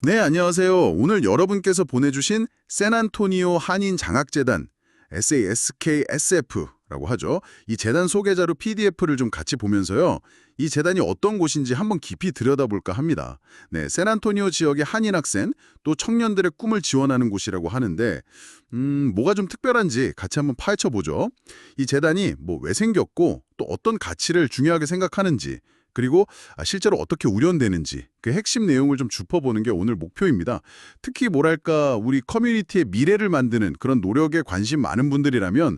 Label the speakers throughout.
Speaker 1: 네, 안녕하세요. 오늘 여러분께서 보내주신 샌안토니오 한인장학재단 SASKSF라고 하죠. 이 재단 소개자료 PDF를 좀 같이 보면서요. 이 재단이 어떤 곳인지 한번 깊이 들여다볼까 합니다. 네, 샌안토니오 지역의 한인 학생 또 청년들의 꿈을 지원하는 곳이라고 하는데 뭐가 좀 특별한지 같이 한번 파헤쳐 보죠. 이 재단이 뭐 왜 생겼고 또 어떤 가치를 중요하게 생각하는지 그리고 실제로 어떻게 운영되는지 그 핵심 내용을 좀 짚어보는 게 오늘 목표입니다. 특히 뭐랄까 우리 커뮤니티의 미래를 만드는 그런 노력에 관심 많은 분들이라면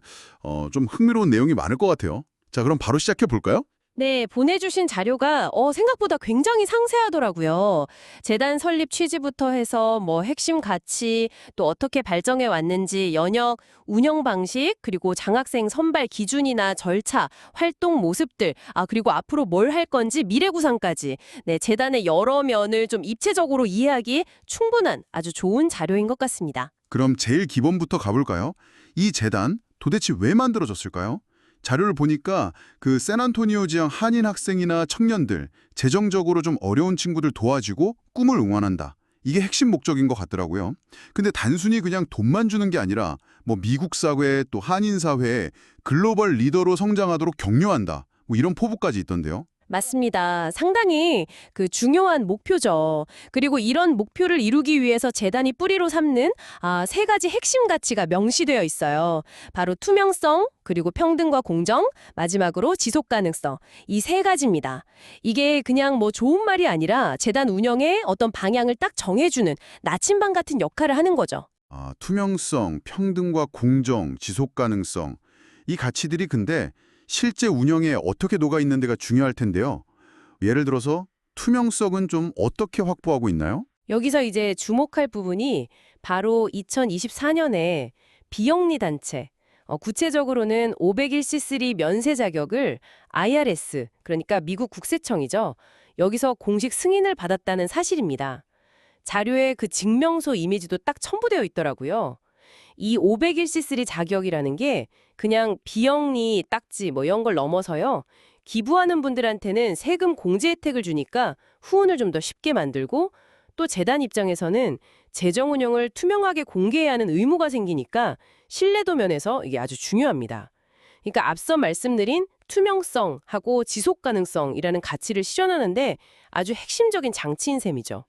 Speaker 1: 좀 흥미로운 내용이 많을 것 같아요. 자, 그럼 바로 시작해 볼까요?
Speaker 2: 네, 보내주신 자료가 생각보다 굉장히 상세하더라고요. 재단 설립 취지부터 해서 뭐 핵심 가치, 또 어떻게 발전해 왔는지, 연역, 운영 방식, 그리고 장학생 선발 기준이나 절차, 활동 모습들, 그리고 앞으로 뭘 할 건지 미래 구상까지. 네, 재단의 여러 면을 좀 입체적으로 이해하기 충분한 아주 좋은 자료인 것 같습니다.
Speaker 1: 그럼 제일 기본부터 가볼까요? 이 재단 도대체 왜 만들어졌을까요? 자료를 보니까 그 샌안토니오 지역 한인 학생이나 청년들, 재정적으로 좀 어려운 친구들 도와주고 꿈을 응원한다. 이게 핵심 목적인 것 같더라고요. 근데 단순히 그냥 돈만 주는 게 아니라 뭐 미국 사회 또 한인 사회에 글로벌 리더로 성장하도록 격려한다. 뭐 이런 포부까지 있던데요.
Speaker 2: 맞습니다. 상당히 중요한 목표죠. 그리고 이런 목표를 이루기 위해서 재단이 뿌리로 삼는 세 가지 핵심 가치가 명시되어 있어요. 바로 투명성, 그리고 평등과 공정, 마지막으로 지속 가능성. 이 세 가지입니다. 이게 그냥 뭐 좋은 말이 아니라 재단 운영의 어떤 방향을 딱 정해주는 나침반 같은 역할을 하는 거죠.
Speaker 1: 투명성, 평등과 공정, 지속 가능성. 이 가치들이 근데 실제 운영에 어떻게 녹아 있는 데가 중요할 텐데요. 예를 들어서 투명성은 좀 어떻게 확보하고 있나요?
Speaker 2: 여기서 이제 주목할 부분이 바로 2024년에 비영리 단체, 구체적으로는 501c3 면세 자격을 IRS, 그러니까 미국 국세청이죠. 여기서 공식 승인을 받았다는 사실입니다. 자료에 그 증명서 이미지도 딱 첨부되어 있더라고요. 이 501c3 자격이라는 게 그냥 비영리, 딱지 뭐 이런 걸 넘어서요. 기부하는 분들한테는 세금 공제 혜택을 주니까 후원을 좀 더 쉽게 만들고 또 재단 입장에서는 재정 운영을 투명하게 공개해야 하는 의무가 생기니까 신뢰도 면에서 이게 아주 중요합니다. 그러니까 앞서 말씀드린 투명성하고 지속 가능성이라는 가치를 실현하는데 아주 핵심적인 장치인 셈이죠.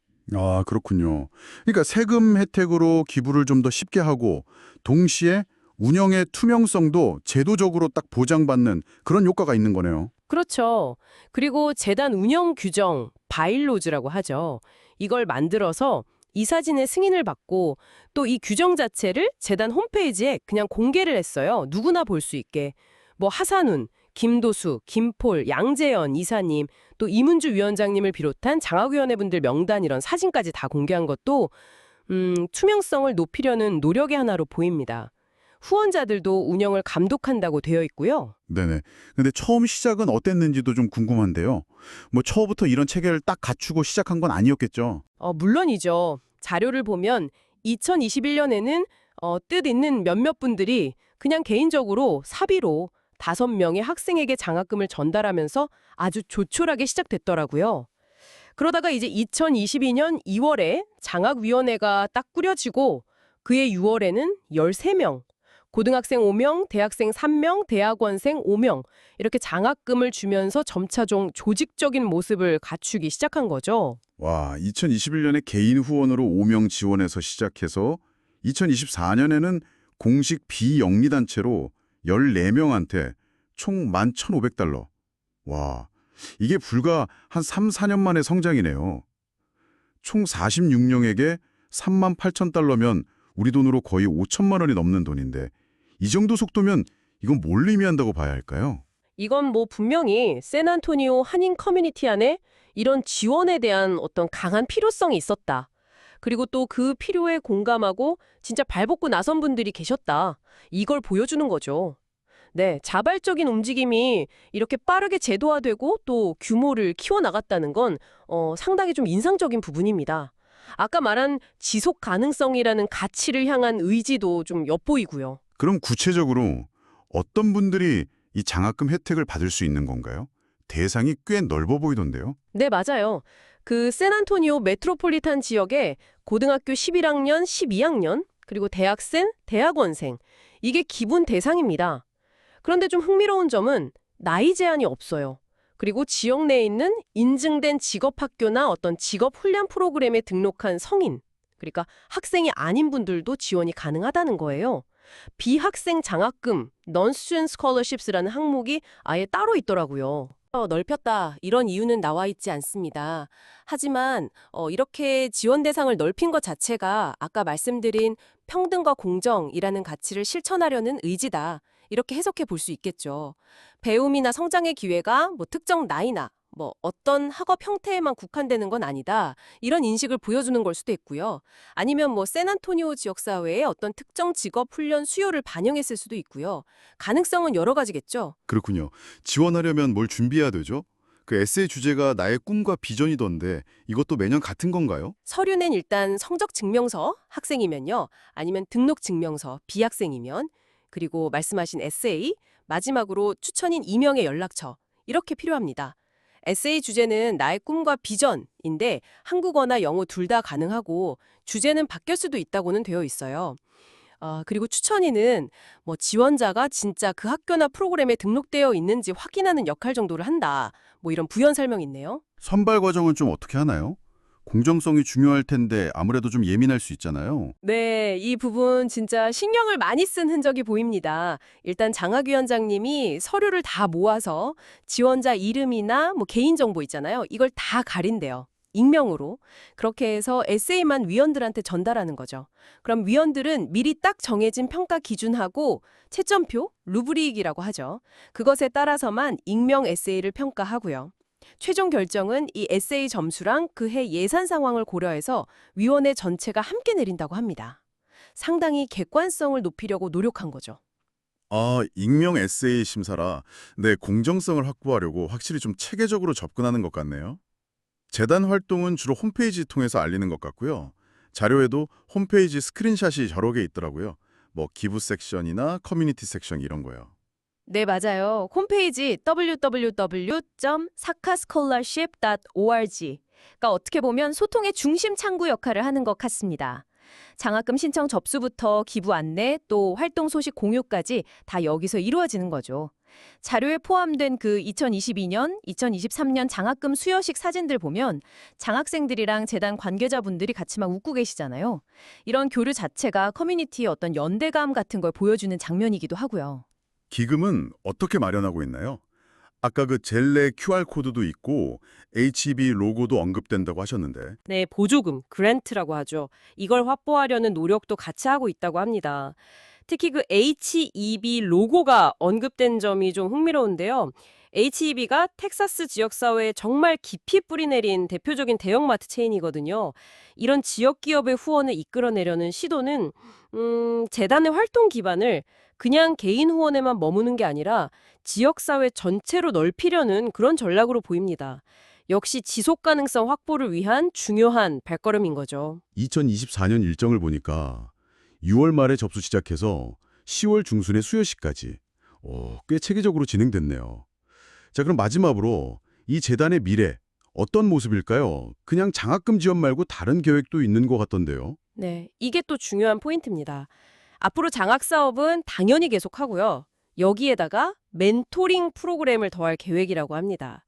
Speaker 1: 그렇군요. 그러니까 세금 혜택으로 기부를 좀 더 쉽게 하고 동시에 운영의 투명성도 제도적으로 딱 보장받는 그런 효과가 있는 거네요.
Speaker 2: 그렇죠. 그리고 재단 운영 규정, 바일로즈라고 하죠. 이걸 만들어서 이사진의 승인을 받고 또 이 규정 자체를 재단 홈페이지에 그냥 공개를 했어요. 누구나 볼 수 있게. 뭐 하산훈, 김도수, 김폴, 양재현 이사님, 또 이문주 위원장님을 비롯한 장학위원회분들 명단 이런 사진까지 다 공개한 것도 투명성을 높이려는 노력의 하나로 보입니다. 후원자들도 운영을 감독한다고 되어 있고요.
Speaker 1: 네네. 근데 처음 시작은 어땠는지도 좀 궁금한데요. 뭐 처음부터 이런 체계를 딱 갖추고 시작한 건 아니었겠죠?
Speaker 2: 물론이죠. 자료를 보면 2021년에는 뜻 있는 몇몇 분들이 그냥 개인적으로 사비로 5명의 학생에게 장학금을 전달하면서 아주 조촐하게 시작됐더라고요. 그러다가 이제 2022년 2월에 장학위원회가 딱 꾸려지고 그해 6월에는 13명, 고등학생 5명, 대학생 3명, 대학원생 5명 이렇게 장학금을 주면서 점차 좀 조직적인 모습을 갖추기 시작한 거죠.
Speaker 1: 와, 2021년에 개인 후원으로 5명 지원해서 시작해서 2024년에는 공식 비영리단체로 14명한테 총 11,500달러. 와, 이게 불과 한 3, 4년 만의 성장이네요. 총 46명에게 38,000달러면 우리 돈으로 거의 5천만 원이 넘는 돈인데 이 정도 속도면 이건 뭘 의미한다고 봐야 할까요?
Speaker 2: 이건 뭐 분명히 샌안토니오 한인 커뮤니티 안에 이런 지원에 대한 어떤 강한 필요성이 있었다. 그리고 또 그 필요에 공감하고 진짜 발벗고 나선 분들이 계셨다. 이걸 보여주는 거죠. 네, 자발적인 움직임이 이렇게 빠르게 제도화되고 또 규모를 키워나갔다는 건 상당히 좀 인상적인 부분입니다. 아까 말한 지속 가능성이라는 가치를 향한 의지도 좀 엿보이고요.
Speaker 1: 그럼 구체적으로 어떤 분들이 이 장학금 혜택을 받을 수 있는 건가요? 대상이 꽤 넓어 보이던데요.
Speaker 2: 네, 맞아요. 그 샌안토니오 메트로폴리탄 지역에 고등학교 11학년, 12학년, 그리고 대학생, 대학원생 이게 기본 대상입니다. 그런데 좀 흥미로운 점은 나이 제한이 없어요. 그리고 지역 내에 있는 인증된 직업학교나 어떤 직업훈련 프로그램에 등록한 성인, 그러니까 학생이 아닌 분들도 지원이 가능하다는 거예요. 비학생 장학금, Non-Student Scholarships,라는 항목이 아예 따로 있더라고요. 넓혔다, 이런 이유는 나와 있지 않습니다. 하지만 이렇게 지원 대상을 넓힌 것 자체가 아까 말씀드린 평등과 공정이라는 가치를 실천하려는 의지다. 이렇게 해석해 볼 수 있겠죠. 배움이나 성장의 기회가 뭐 특정 나이나 뭐 어떤 학업 형태에만 국한되는 건 아니다. 이런 인식을 보여주는 걸 수도 있고요. 아니면 뭐 샌안토니오 지역사회의 어떤 특정 직업 훈련 수요를 반영했을 수도 있고요. 가능성은 여러 가지겠죠.
Speaker 3: 그렇군요. 지원하려면 뭘 준비해야 되죠? 그 에세이 주제가 나의 꿈과 비전이던데 이것도 매년 같은 건가요?
Speaker 2: 서류는 일단 성적 증명서, 학생이면요. 아니면 등록 증명서, 비학생이면. 그리고 말씀하신 에세이, 마지막으로 추천인 이명의 연락처. 이렇게 필요합니다. 에세이 주제는 나의 꿈과 비전인데 한국어나 영어 둘 다 가능하고 주제는 바뀔 수도 있다고는 되어 있어요. 그리고 추천인은 뭐 지원자가 진짜 그 학교나 프로그램에 등록되어 있는지 확인하는 역할 정도를 한다. 뭐 이런 부연 설명이 있네요.
Speaker 3: 선발 과정은 좀 어떻게 하나요? 공정성이 중요할 텐데 아무래도 좀 예민할 수 있잖아요.
Speaker 2: 네, 이 부분 진짜 신경을 많이 쓴 흔적이 보입니다. 일단 장학위원장님이 서류를 다 모아서 지원자 이름이나 뭐 개인정보 있잖아요. 이걸 다 가린대요. 익명으로. 그렇게 해서 에세이만 위원들한테 전달하는 거죠. 그럼 위원들은 미리 딱 정해진 평가 기준하고 채점표, 루브릭이라고 하죠. 그것에 따라서만 익명 에세이를 평가하고요. 최종 결정은 이 에세이 점수랑 그해 예산 상황을 고려해서 위원회 전체가 함께 내린다고 합니다. 상당히 객관성을 높이려고 노력한 거죠.
Speaker 1: 익명 에세이 심사라 네, 공정성을 확보하려고 확실히 좀 체계적으로 접근하는 것 같네요. 재단 활동은 주로 홈페이지 통해서 알리는 것 같고요. 자료에도 홈페이지 스크린샷이 여러 개 있더라고요. 뭐 기부 섹션이나 커뮤니티 섹션 이런 거요.
Speaker 2: 네, 맞아요. 홈페이지 www.sakascholarship.org가 어떻게 보면 소통의 중심 창구 역할을 하는 것 같습니다. 장학금 신청 접수부터 기부 안내 또 활동 소식 공유까지 다 여기서 이루어지는 거죠. 자료에 포함된 그 2022년, 2023년 장학금 수여식 사진들 보면 장학생들이랑 재단 관계자분들이 같이 막 웃고 계시잖아요. 이런 교류 자체가 커뮤니티의 어떤 연대감 같은 걸 보여주는 장면이기도 하고요.
Speaker 1: 기금은 어떻게 마련하고 있나요? 아까 그 젤레 QR코드도 있고 HEB 로고도 언급된다고 하셨는데
Speaker 2: 네, 보조금, 그랜트라고 하죠. 이걸 확보하려는 노력도 같이 하고 있다고 합니다. 특히 그 HEB 로고가 언급된 점이 좀 흥미로운데요. HEB가 텍사스 지역사회에 정말 깊이 뿌리내린 대표적인 대형마트 체인이거든요. 이런 지역 기업의 후원을 이끌어내려는 시도는 재단의 활동 기반을 그냥 개인 후원에만 머무는 게 아니라 지역사회 전체로 넓히려는 그런 전략으로 보입니다. 역시 지속 가능성 확보를 위한 중요한 발걸음인 거죠.
Speaker 1: 2024년 일정을 보니까 6월 말에 접수 시작해서 10월 중순에 수여식까지 꽤 체계적으로 진행됐네요. 자, 그럼 마지막으로 이 재단의 미래 어떤 모습일까요? 그냥 장학금 지원 말고 다른 계획도 있는 것 같던데요.
Speaker 2: 네, 이게 또 중요한 포인트입니다. 앞으로 장학 사업은 당연히 계속하고요. 여기에다가 멘토링 프로그램을 더할 계획이라고 합니다.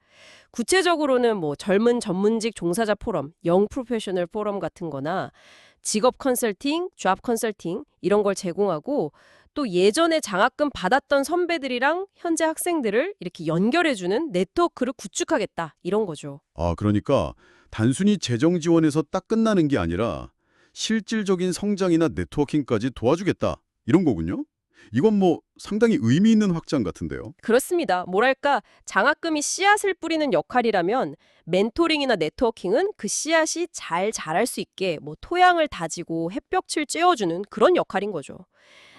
Speaker 2: 구체적으로는 뭐 젊은 전문직 종사자 포럼, 영 프로페셔널 포럼 같은 거나 직업 컨설팅, 잡 컨설팅 이런 걸 제공하고 또 예전에 장학금 받았던 선배들이랑 현재 학생들을 이렇게 연결해주는 네트워크를 구축하겠다 이런 거죠.
Speaker 1: 그러니까 단순히 재정 지원에서 딱 끝나는 게 아니라 실질적인 성장이나 네트워킹까지 도와주겠다 이런 거군요. 이건 뭐 상당히 의미 있는 확장 같은데요.
Speaker 2: 그렇습니다. 뭐랄까 장학금이 씨앗을 뿌리는 역할이라면 멘토링이나 네트워킹은 그 씨앗이 잘 자랄 수 있게 뭐 토양을 다지고 햇볕을 쬐어주는 그런 역할인 거죠.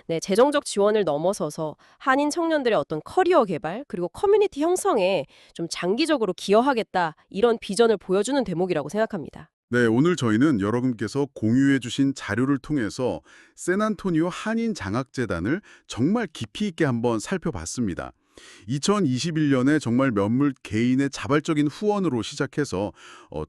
Speaker 2: 네, 재정적 지원을 넘어서서 한인 청년들의 어떤 커리어 개발 그리고 커뮤니티 형성에 좀 장기적으로 기여하겠다 이런 비전을 보여주는 대목이라고 생각합니다.
Speaker 1: 네, 오늘 저희는 여러분께서 공유해 주신 자료를 통해서 샌안토니오 한인 장학재단을 정말 깊이 있게 한번 살펴봤습니다. 2021년에 정말 몇몇 개인의 자발적인 후원으로 시작해서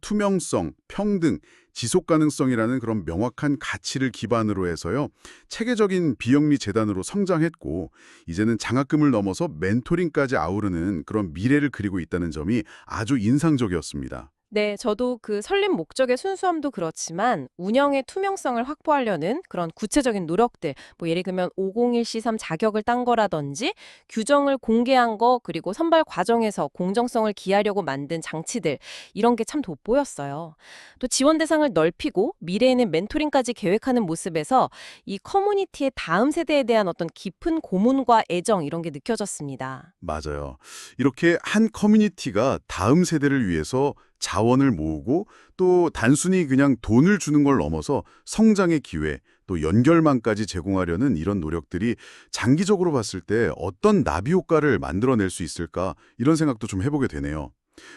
Speaker 1: 투명성, 평등, 지속 가능성이라는 그런 명확한 가치를 기반으로 해서요. 체계적인 비영리 재단으로 성장했고 이제는 장학금을 넘어서 멘토링까지 아우르는 그런 미래를 그리고 있다는 점이 아주 인상적이었습니다.
Speaker 2: 네, 저도 그 설립 목적의 순수함도 그렇지만 운영의 투명성을 확보하려는 그런 구체적인 노력들, 뭐 예를 들면 501C3 자격을 딴 거라든지 규정을 공개한 거 그리고 선발 과정에서 공정성을 기하려고 만든 장치들 이런 게 참 돋보였어요. 또 지원 대상을 넓히고 미래에는 멘토링까지 계획하는 모습에서 이 커뮤니티의 다음 세대에 대한 어떤 깊은 고문과 애정 이런 게 느껴졌습니다.
Speaker 1: 맞아요. 이렇게 한 커뮤니티가 다음 세대를 위해서 자원을 모으고 또 단순히 그냥 돈을 주는 걸 넘어서 성장의 기회, 또 연결망까지 제공하려는 이런 노력들이 장기적으로 봤을 때 어떤 나비 효과를 만들어낼 수 있을까 이런 생각도 좀 해보게 되네요.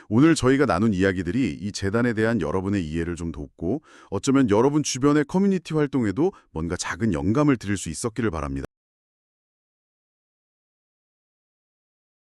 Speaker 1: 오늘 저희가 나눈 이야기들이 이 재단에 대한 여러분의 이해를 좀 돕고 어쩌면 여러분 주변의 커뮤니티 활동에도 뭔가 작은 영감을 드릴 수 있었기를 바랍니다.